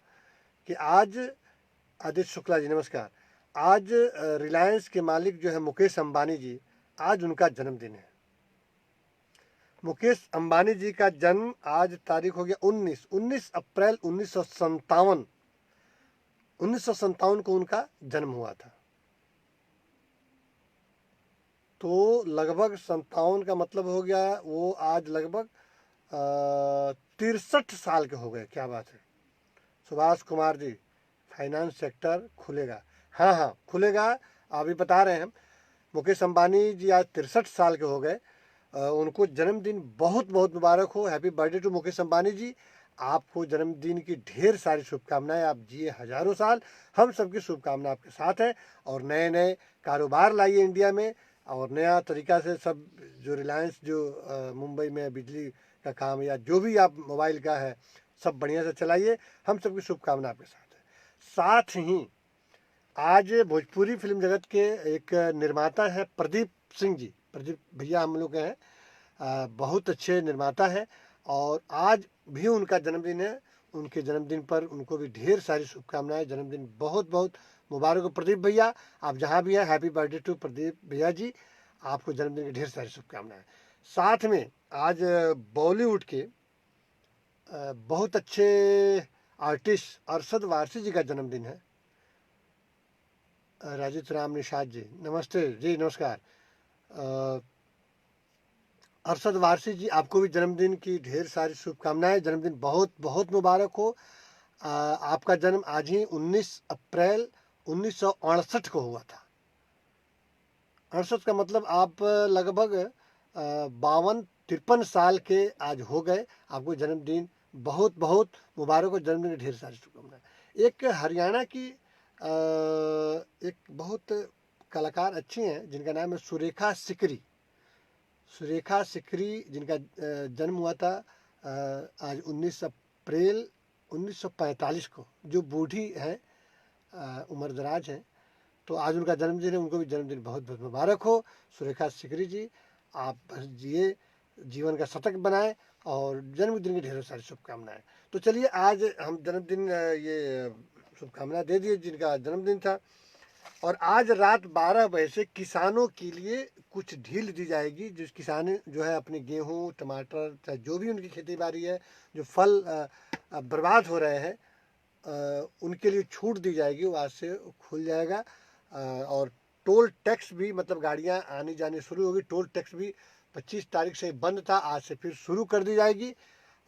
कि आज आदित्य शुक्ला जी, नमस्कार। आज रिलायंस के मालिक जो है मुकेश अंबानी जी, आज उनका जन्मदिन है। मुकेश अंबानी जी का जन्म आज तारीख हो गया 19 अप्रैल 1957। 1957 को उनका जन्म हुआ था। तो लगभग 57 का मतलब हो गया वो आज लगभग 63 साल के हो गए। क्या बात है। सुभाष कुमार जी, फाइनेंस सेक्टर खुलेगा। हाँ हाँ खुलेगा, अभी बता रहे हैं हम। मुकेश अंबानी जी आज 63 साल के हो गए। उनको जन्मदिन बहुत बहुत मुबारक हो। Happy birthday to Mukesh Ambani ji. आपको जन्मदिन की ढेर सारी शुभकामनाएं। आप जिए हजारों साल, हम सबकी शुभकामना आपके साथ है। और नए नए कारोबार लाइए इंडिया में, और नया तरीका से सब जो रिलायंस जो मुंबई में बिजली का काम या जो भी आप मोबाइल का है सब बढ़िया से चलाइए। हम सबकी शुभकामना आपके साथ है। साथ ही आज भोजपुरी फिल्म जगत के एक निर्माता हैं प्रदीप सिंह जी। प्रदीप भैया हम लोग के हैं, बहुत अच्छे निर्माता हैं। और आज भी उनका जन्मदिन है। उनके जन्मदिन पर उनको भी ढेर सारी शुभकामनाएं। जन्मदिन बहुत बहुत मुबारक हो प्रदीप भैया। आप जहाँ भी हैं, हैप्पी बर्थडे टू प्रदीप भैया जी। आपको जन्मदिन की ढेर सारी शुभकामनाएं। साथ में आज बॉलीवुड के बहुत अच्छे आर्टिस्ट अरशद वारसी जी का जन्मदिन है। राजित राम निषाद जी, नमस्ते जी, नमस्कार। अरशद वारसी जी, आपको भी जन्मदिन की ढेर सारी शुभकामनाएं। जन्मदिन बहुत बहुत मुबारक हो। आपका जन्म आज ही 19 अप्रैल 1968 को हुआ था। 68 का मतलब आप लगभग 52-53 साल के आज हो गए। आपको जन्मदिन बहुत बहुत मुबारक हो। जन्मदिन की ढेर सारी शुभकामनाएं। एक हरियाणा की एक बहुत कलाकार अच्छी हैं जिनका नाम है सुरेखा सिकरी। सुरेखा सिकरी जिनका जन्म हुआ था आज 19 अप्रैल 1945 को। जो बूढ़ी हैं, उम्रदराज हैं, तो आज उनका जन्मदिन है। उनको भी जन्मदिन बहुत बहुत मुबारक हो। सुरेखा सिकरी जी, आप बस जिए, जीवन का शतक बनाएं और जन्मदिन की ढेरों सारी शुभकामनाएं। तो चलिए आज हम जन्मदिन ये शुभकामनाएं दे दिए जिनका जन्मदिन था। और आज रात 12 बजे से किसानों के लिए कुछ ढील दी जाएगी। जिस किसान जो है अपने गेहूं, टमाटर, चाहे जो भी उनकी खेती बाड़ी है, जो फल बर्बाद हो रहे हैं, उनके लिए छूट दी जाएगी। वो आज से खुल जाएगा। और टोल टैक्स भी, मतलब गाड़ियां आनी जानी शुरू होगी। टोल टैक्स भी 25 तारीख से बंद था, आज से फिर शुरू कर दी जाएगी।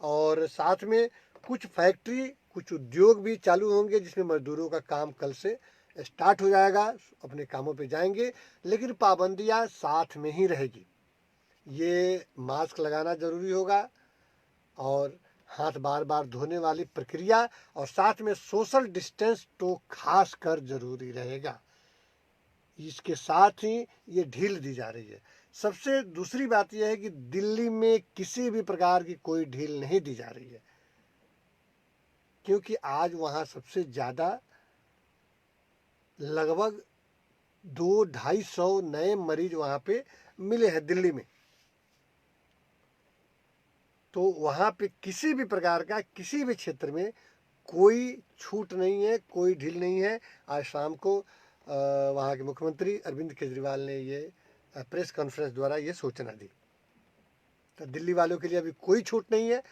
और साथ में कुछ फैक्ट्री, कुछ उद्योग भी चालू होंगे जिसमें मजदूरों का काम कल से स्टार्ट हो जाएगा, अपने कामों पे जाएंगे। लेकिन पाबंदियां साथ में ही रहेगी। ये मास्क लगाना ज़रूरी होगा, और हाथ बार बार धोने वाली प्रक्रिया, और साथ में सोशल डिस्टेंस तो खास कर ज़रूरी रहेगा। इसके साथ ही ये ढील दी जा रही है। सबसे दूसरी बात यह है कि दिल्ली में किसी भी प्रकार की कोई ढील नहीं दी जा रही है, क्योंकि आज वहाँ सबसे ज़्यादा लगभग 200-250 नए मरीज वहाँ पे मिले हैं दिल्ली में। तो वहाँ पे किसी भी प्रकार का, किसी भी क्षेत्र में कोई छूट नहीं है, कोई ढील नहीं है। आज शाम को वहाँ के मुख्यमंत्री अरविंद केजरीवाल ने ये प्रेस कॉन्फ्रेंस द्वारा ये सूचना दी। तो दिल्ली वालों के लिए अभी कोई छूट नहीं है।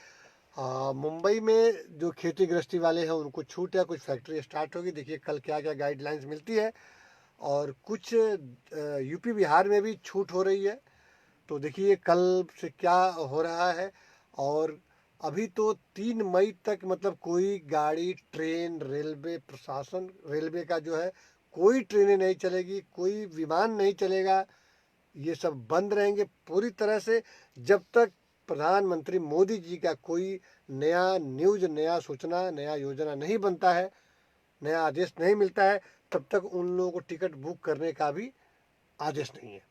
मुंबई में जो खेती गृहस्थी वाले हैं उनको छूट है, कुछ फैक्ट्री स्टार्ट होगी। देखिए कल क्या क्या गाइडलाइंस मिलती है। और कुछ यूपी बिहार में भी छूट हो रही है। तो देखिए कल से क्या हो रहा है। और अभी तो 3 मई तक मतलब कोई गाड़ी, ट्रेन, रेलवे प्रशासन, रेलवे का जो है कोई ट्रेनें नहीं चलेगी, कोई विमान नहीं चलेगा। ये सब बंद रहेंगे पूरी तरह से जब तक प्रधानमंत्री मोदी जी का कोई नया न्यूज़, नया सूचना, नया योजना नहीं बनता है, नया आदेश नहीं मिलता है, तब तक उन लोगों को टिकट बुक करने का भी आदेश नहीं है।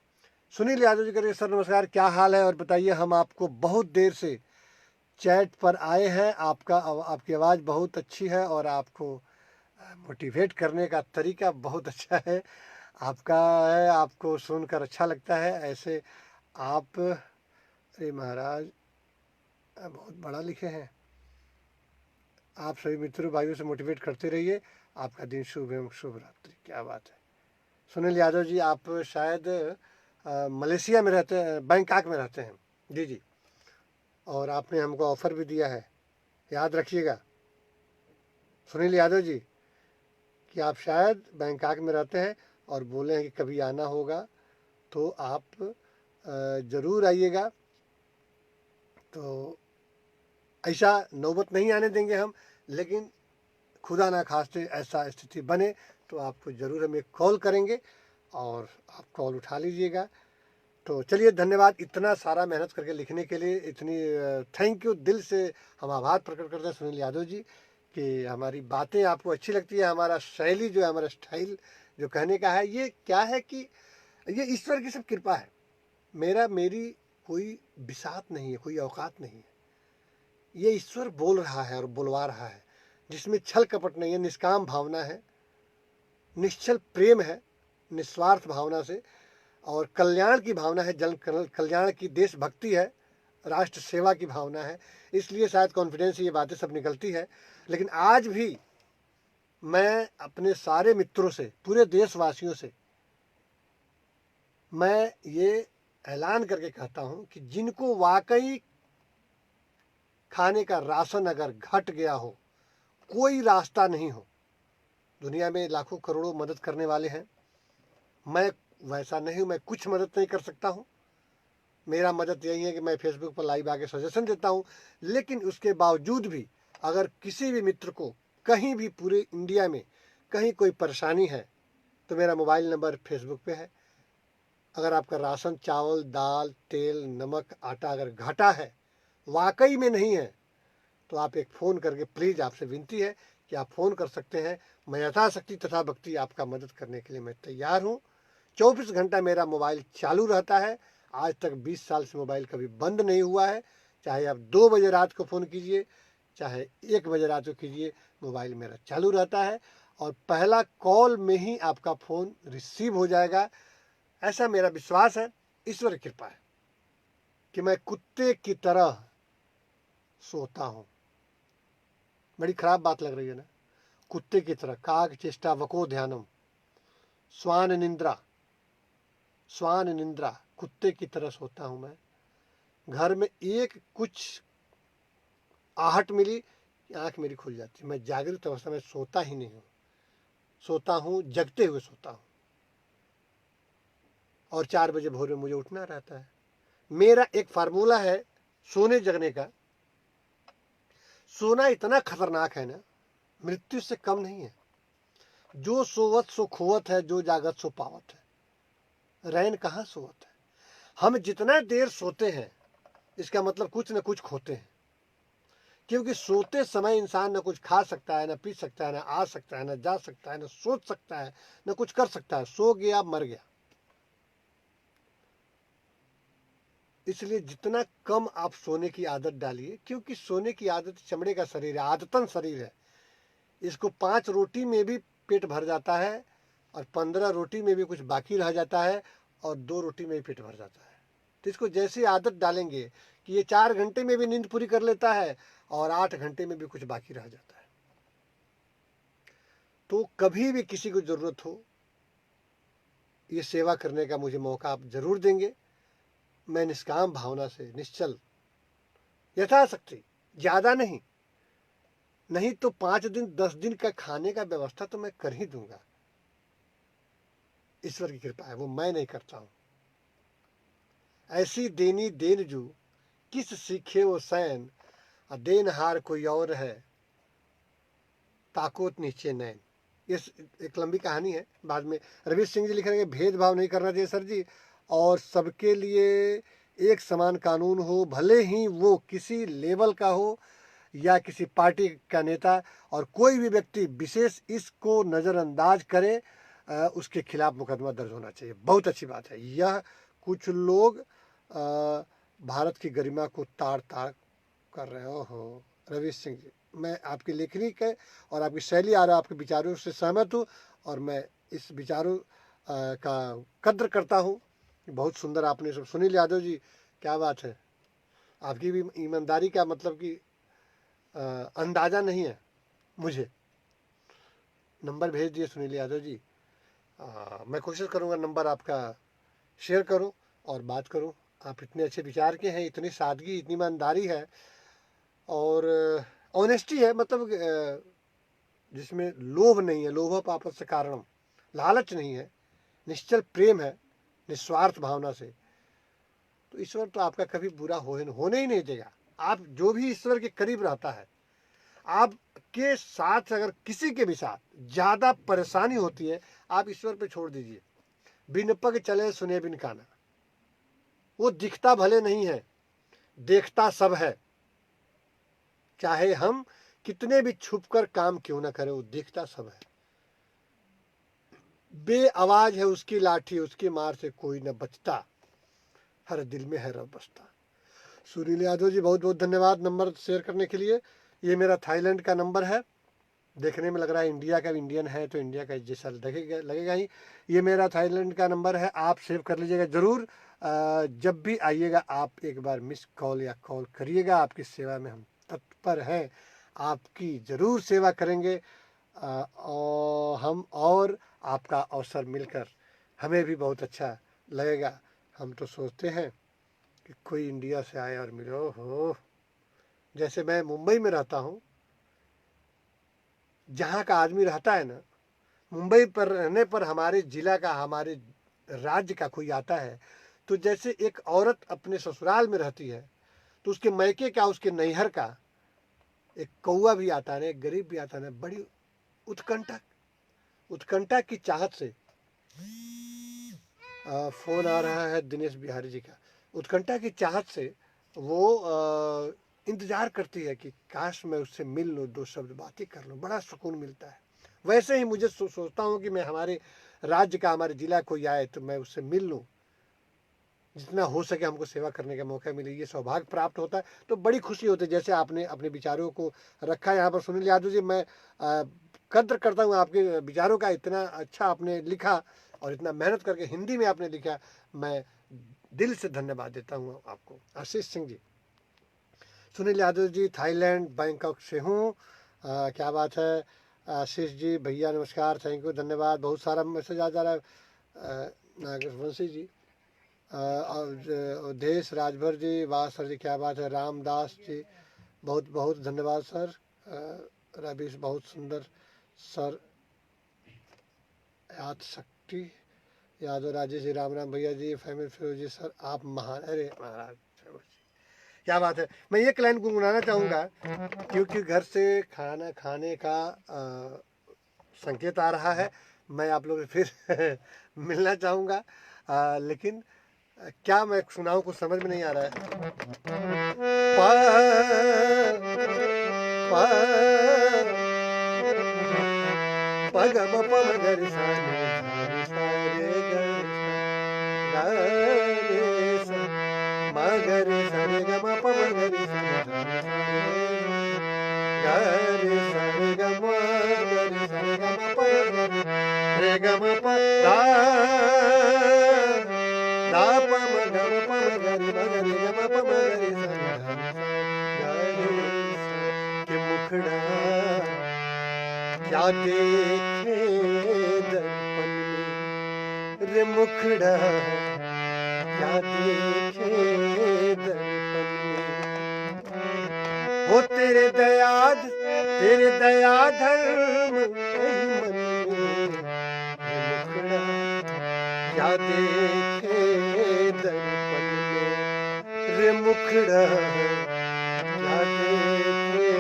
सुनील यादव जी करिए, सर नमस्कार, क्या हाल है? और बताइए, हम आपको बहुत देर से चैट पर आए हैं। आपकी आवाज़ बहुत अच्छी है और आपको मोटिवेट करने का तरीका बहुत अच्छा है आपका है। आपको सुनकर अच्छा लगता है ऐसे आप। अरे महाराज, बहुत बड़ा लिखे हैं। आप सभी मित्रों भाइयों से मोटिवेट करते रहिए। आपका दिन शुभ एवं शुभ रात्रि। क्या बात है। सुनील यादव जी, आप शायद मलेशिया में रहते हैं, बैंकॉक में रहते हैं। जी जी। और आपने हमको ऑफ़र भी दिया है, याद रखिएगा सुनील यादव जी, कि आप शायद बैंकॉक में रहते हैं और बोले हैं कि कभी आना होगा तो आप ज़रूर आइएगा। तो ऐसा नौबत नहीं आने देंगे हम, लेकिन खुदा ना खास्ते ऐसा स्थिति बने तो आपको ज़रूर हम एक कॉल करेंगे और आप कॉल उठा लीजिएगा। तो चलिए, धन्यवाद इतना सारा मेहनत करके लिखने के लिए, इतनी थैंक यू, दिल से हम आभार प्रकट करते हैं सुनील यादव जी कि हमारी बातें आपको अच्छी लगती है, हमारा शैली जो है, हमारा स्टाइल जो कहने का है, ये क्या है कि ये ईश्वर की सब कृपा है। मेरी कोई बिसात नहीं है, कोई औकात नहीं है, ये ईश्वर बोल रहा है और बुलवा रहा है, जिसमें छल कपट नहीं है, निष्काम भावना है, निश्चल प्रेम है, निस्वार्थ भावना से, और कल्याण की भावना है, जन कल्याण की देशभक्ति है, राष्ट्र सेवा की भावना है। इसलिए शायद कॉन्फिडेंस से ये बातें सब निकलती है। लेकिन आज भी मैं अपने सारे मित्रों से, पूरे देशवासियों से मैं ये ऐलान करके कहता हूँ कि जिनको वाकई खाने का राशन अगर घट गया हो, कोई रास्ता नहीं हो, दुनिया में लाखों करोड़ों मदद करने वाले हैं, मैं वैसा नहीं हूँ, मैं कुछ मदद नहीं कर सकता हूँ। मेरा मदद यही है कि मैं फेसबुक पर लाइव आके सजेशन देता हूँ। लेकिन उसके बावजूद भी अगर किसी भी मित्र को कहीं भी पूरे इंडिया में कहीं कोई परेशानी है तो मेरा मोबाइल नंबर फेसबुक पे है। अगर आपका राशन, चावल, दाल, तेल, नमक, आटा अगर घटा है, वाकई में नहीं है, तो आप एक फ़ोन करके प्लीज़, आपसे विनती है कि आप फ़ोन कर सकते हैं। मैं यथाशक्ति तथा भक्ति आपका मदद करने के लिए मैं तैयार हूँ। 24 घंटा मेरा मोबाइल चालू रहता है। आज तक 20 साल से मोबाइल कभी बंद नहीं हुआ है। चाहे आप 2 बजे रात को फ़ोन कीजिए, चाहे 1 बजे रात को कीजिए, मोबाइल मेरा चालू रहता है और पहला कॉल में ही आपका फ़ोन रिसीव हो जाएगा। ऐसा मेरा विश्वास है, ईश्वर की कृपा है कि मैं कुत्ते की तरह सोता हूँ। बड़ी खराब बात लग रही है ना? कुत्ते की तरह, काग चेष्टा वको ध्यानम, स्वान निंद्रा, स्वान निंद्रा, कुत्ते की तरह सोता हूँ मैं। घर में एक कुछ आहट मिली, आंख मेरी खुल जाती है। मैं जागृत अवस्था में सोता ही नहीं हूँ, सोता हूँ जगते हुए सोता हूँ, और 4 बजे भोर में मुझे उठना रहता है। मेरा एक फार्मूला है सोने जगने का। सोना इतना खतरनाक है ना, मृत्यु से कम नहीं है। जो सोवत सो खोवत है, जो जागत सो पावत है। रैन कहाँ सोवत है। हम जितना देर सोते हैं, इसका मतलब कुछ न कुछ खोते हैं। क्योंकि सोते समय इंसान न कुछ खा सकता है, न पी सकता है, न आ सकता है, न जा सकता है, न सोच सकता है, न कुछ कर सकता है। सो गया, मर गया। इसलिए जितना कम आप सोने की आदत डालिए, क्योंकि सोने की आदत चमड़े का शरीर है, आदतन शरीर है। इसको 5 रोटी में भी पेट भर जाता है और 15 रोटी में भी कुछ बाकी रह जाता है और 2 रोटी में भी पेट भर जाता है। तो इसको जैसी आदत डालेंगे कि ये 4 घंटे में भी नींद पूरी कर लेता है और 8 घंटे में भी कुछ बाकी रह जाता है। तो कभी भी किसी को ज़रूरत हो, ये सेवा करने का मुझे मौका आप ज़रूर देंगे। मैं निष्काम भावना से, निश्चल, यथाशक्ति, ज़्यादा नहीं, नहीं तो 5 दिन 10 दिन का खाने का व्यवस्था तो मैं कर ही दूंगा। ईश्वर की कृपा है, वो मैं नहीं करता हूँ। ऐसी देनी देन जो किस सीखे वो सैन, देनहार कोई और है, ताकोत नीचे नैन। ये एक लंबी कहानी है, बाद में रवीश सिंह जी लिख रहे हैं भेदभाव नहीं करना चाहिए सर जी, और सबके लिए एक समान कानून हो, भले ही वो किसी लेवल का हो या किसी पार्टी का नेता, और कोई भी व्यक्ति विशेष इसको नज़रअंदाज करे, उसके खिलाफ मुकदमा दर्ज होना चाहिए। बहुत अच्छी बात है। यह कुछ लोग भारत की गरिमा को ताड़ ताड़ कर रहे हो। रवीश सिंह जी, मैं आपकी लेखनी के और आपकी शैली और आपके विचारों से सहमत हूँ और मैं इस विचारों का कद्र करता हूँ। बहुत सुंदर आपने सब। सुनील यादव जी, क्या बात है, आपकी भी ईमानदारी का मतलब कि अंदाज़ा नहीं है मुझे। नंबर भेज दिए सुनील यादव जी। मैं कोशिश करूँगा नंबर आपका शेयर करूँ और बात करूँ आप इतने अच्छे विचार के हैं, इतनी सादगी, इतनी ईमानदारी है और ऑनेस्टी है, मतलब जिसमें लोभ नहीं है, लोभ पापस्य से कारणम, लालच नहीं है, निश्चल प्रेम है, निस्वार्थ भावना से, तो ईश्वर तो आपका कभी बुरा होने ही नहीं देगा। आप जो भी ईश्वर के करीब रहता है, आपके साथ अगर किसी के भी साथ ज़्यादा परेशानी होती है, आप ईश्वर पे छोड़ दीजिए। बिन पग चले सुने बिन काना, वो दिखता भले नहीं है, देखता सब है। चाहे हम कितने भी छुप कर काम क्यों ना करें, वो देखता सब है। बे आवाज है उसकी लाठी, उसकी मार से कोई न बचता, हर दिल में है रब बसता। सुनील यादव जी, बहुत बहुत धन्यवाद नंबर शेयर करने के लिए। ये मेरा थाईलैंड का नंबर है, देखने में लग रहा है इंडिया का, इंडियन है तो इंडिया का जैसा लगेगा ही। ये मेरा थाईलैंड का नंबर है, आप सेव कर लीजिएगा ज़रूर। जब भी आइएगा आप एक बार मिस कॉल या कॉल करिएगा, आपकी सेवा में हम तत्पर हैं, आपकी ज़रूर सेवा करेंगे। और हम और आपका अवसर मिलकर हमें भी बहुत अच्छा लगेगा। हम तो सोचते हैं कि कोई इंडिया से आए और मिले। हो, जैसे मैं मुंबई में रहता हूँ, जहाँ का आदमी रहता है ना, मुंबई पर रहने पर हमारे ज़िला का, हमारे राज्य का कोई आता है, तो जैसे एक औरत अपने ससुराल में रहती है तो उसके मैके का, उसके नैहर का एक कौआ भी आता है, एक गरीब भी आता है, बड़ी उत्कंठा उत्कंठा की चाहत से फ़ोन आ रहा है दिनेश बिहारी जी का। उत्कंठा की चाहत से वो इंतज़ार करती है कि काश मैं उससे मिल लूँ, दो शब्द बातें कर लूँ, बड़ा सुकून मिलता है। वैसे ही मुझे सोचता हूँ कि मैं हमारे राज्य का, हमारे ज़िला कोई आए तो मैं उससे मिल लूँ, जितना हो सके हमको सेवा करने का मौका मिले, ये सौभाग्य प्राप्त होता है तो बड़ी खुशी होती है। जैसे आपने अपने विचारों को रखा है यहाँ पर। सुनील यादव जी, मैं कद्र करता हूँ आपके विचारों का, इतना अच्छा आपने लिखा और इतना मेहनत करके हिंदी में आपने लिखा, मैं दिल से धन्यवाद देता हूँ आपको। आशीष सिंह जी, सुनील यादव जी थाईलैंड बैंकॉक से हूँ, क्या बात है। आशीष जी भैया नमस्कार, थैंक यू, धन्यवाद। बहुत सारा मैसेज आ जा रहा है। नागवंशी जी, देश राजभर जी, वाह सर जी, क्या बात है। रामदास जी, बहुत बहुत धन्यवाद सर। रवि, बहुत सुंदर सर। याद शक्ति यादव, राजेश जी, राम राम भैया जी, फैमिली फिरोज जी, सर आप महान। अरे महाराज, क्या बात है। मैं एक लाइन गुनगुनाना चाहूँगा, क्योंकि घर से खाना खाने का संकेत आ रहा है, मैं आप लोग से फिर मिलना चाहूँगा, लेकिन क्या मैं सुनाऊँ, कुछ समझ में नहीं आ रहा है। पगम पमगरि सानि धानि सारे गरे सा मगरि सरे गम पमगरि सानि धानि सारे गरे सरे गम गरि सरे गम पमगरि रे गम प दा पम गम पमगरि मगरि गम पमगरि सानि धानि गरे के मुखड़ा क्या देखे दर्पण में, रे मुखड़ा क्या देखे दर्पण में, हो तेरे दया धर्म कहीं मन में, रे मुखड़ा क्या देखे दर्पण में, रे मुखड़ा क्या देखे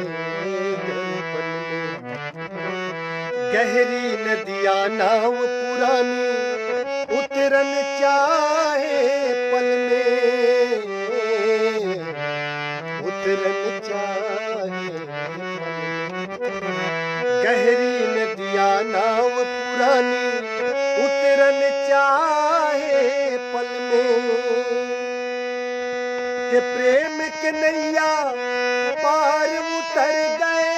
दर्पण में। गहरी नदिया नाव पुरानी उतरन चाहे पल में, उतरन चाहे पल में। गहरी नदिया नाव पुरानी उतरन चाहे पल में, के प्रेम के नैया पार उतर गए,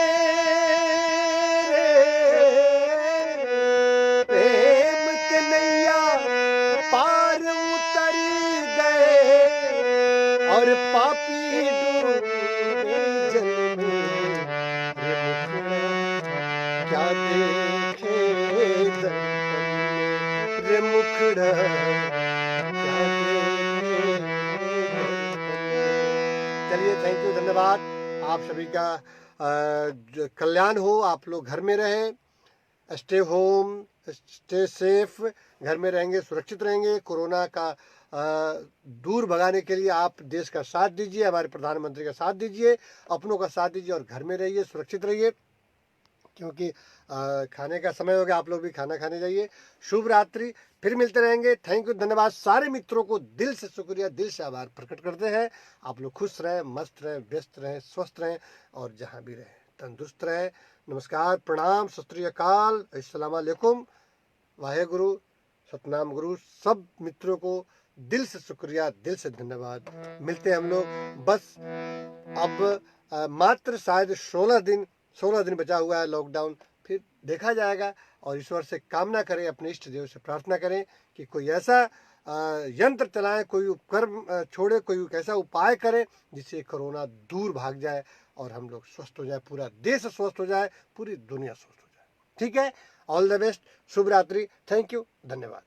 और पापी डूबे जल में, रे मुखड़ा क्या देखे दर्पण में, रे मुखड़ा क्या देखे चलिए, थैंक यू, धन्यवाद। आप सभी का कल्याण हो, आप लोग घर में रहें, स्टे होम, स्टे सेफ, घर में रहेंगे, सुरक्षित रहेंगे। कोरोना का दूर भगाने के लिए आप देश का साथ दीजिए, हमारे प्रधानमंत्री का साथ दीजिए, अपनों का साथ दीजिए और घर में रहिए, सुरक्षित रहिए, क्योंकि खाने का समय हो गया, आप लोग भी खाना खाने जाइए। शुभ रात्रि, फिर मिलते रहेंगे। थैंक यू, धन्यवाद। सारे मित्रों को दिल से शुक्रिया, दिल से आभार प्रकट करते हैं। आप लोग खुश रहें, मस्त रहें, व्यस्त रहें, स्वस्थ रहें और जहाँ भी रहें तंदुरुस्त रहें। नमस्कार, प्रणाम, सत श्री अकाल, अस्सलाम वालेकुम, वाहेगुरु, सतनाम गुरु। सब मित्रों को दिल से शुक्रिया, दिल से धन्यवाद। मिलते हैं हम लोग, बस अब मात्र शायद 16 दिन बचा हुआ है लॉकडाउन, फिर देखा जाएगा। और ईश्वर से कामना करें, अपने इष्ट देव से प्रार्थना करें कि कोई ऐसा यंत्र चलाएं, कोई उपकरण छोड़े, कोई ऐसा उपाय करें जिससे कोरोना दूर भाग जाए और हम लोग स्वस्थ हो जाए, पूरा देश स्वस्थ हो जाए, पूरी दुनिया स्वस्थ हो जाए। ठीक है, ऑल द बेस्ट, शुभ रात्रि, थैंक यू, धन्यवाद।